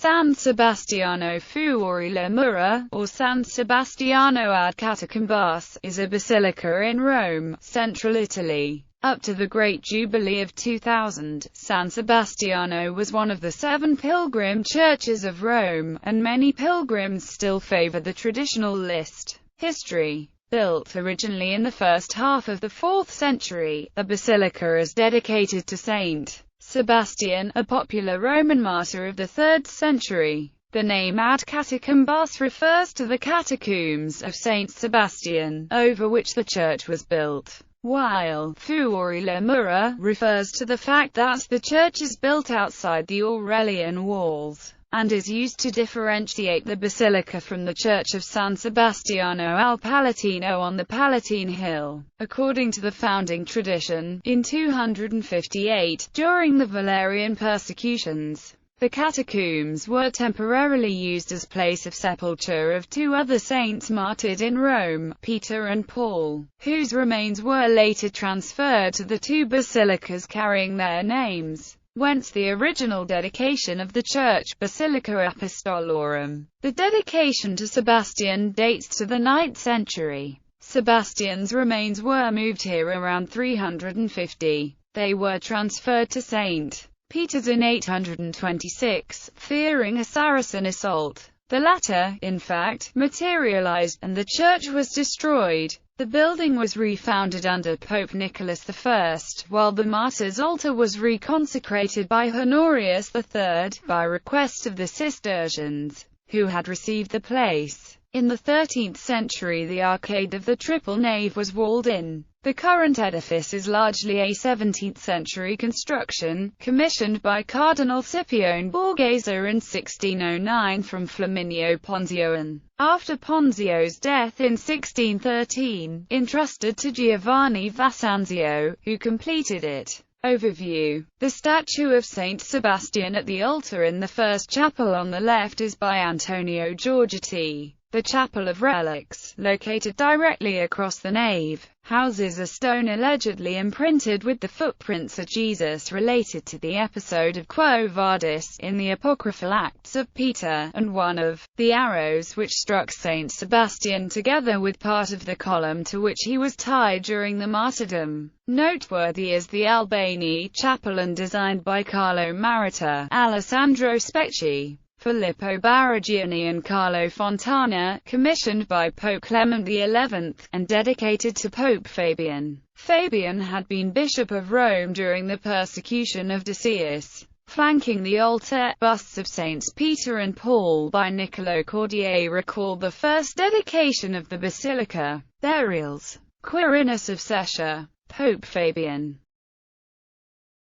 San Sebastiano fuori la mura, or San Sebastiano ad Catacombas, is a basilica in Rome, central Italy. Up to the Great Jubilee of 2000, San Sebastiano was one of the 7 pilgrim churches of Rome, and many pilgrims still favor the traditional list. History. Built originally in the first half of the 4th century, the basilica is dedicated to Saint Sebastian, a popular Roman martyr of the 3rd century. The name ad Catacombas refers to the catacombs of Saint Sebastian, over which the church was built, while fuori la mura refers to the fact that the church is built outside the Aurelian walls, and is used to differentiate the basilica from the Church of San Sebastiano al Palatino on the Palatine Hill. According to the founding tradition, in 258, during the Valerian persecutions, the catacombs were temporarily used as place of sepulture of 2 other saints martyred in Rome, Peter and Paul, whose remains were later transferred to the 2 basilicas carrying their names. Whence the original dedication of the church, Basilica Apostolorum. The dedication to Sebastian dates to the 9th century. Sebastian's remains were moved here around 350. They were transferred to St. Peter's in 826, fearing a Saracen assault. The latter, in fact, materialized, and the church was destroyed. The building was refounded under Pope Nicholas I, while the martyr's altar was reconsecrated by Honorius III, by request of the Cistercians, who had received the place. In the 13th century the arcade of the triple nave was walled in. The current edifice is largely a 17th-century construction, commissioned by Cardinal Scipione Borghese in 1609 from Flaminio Ponzio and, after Ponzio's death in 1613, entrusted to Giovanni Vassanzio, who completed it. Overview. The statue of Saint Sebastian at the altar in the first chapel on the left is by Antonio Giorgetti. The Chapel of Relics, located directly across the nave, houses a stone allegedly imprinted with the footprints of Jesus related to the episode of Quo Vadis in the apocryphal Acts of Peter, and one of the arrows which struck Saint Sebastian, together with part of the column to which he was tied during the martyrdom. Noteworthy is the Albani chapel, and designed by Carlo Marita, Alessandro Specchi, Filippo Barragiani and Carlo Fontana, commissioned by Pope Clement XI, and dedicated to Pope Fabian. Fabian had been Bishop of Rome during the persecution of Decius. Flanking the altar, busts of Saints Peter and Paul by Niccolò Cordier recall the first dedication of the basilica. Burials. Quirinus of Sescia. Pope Fabian.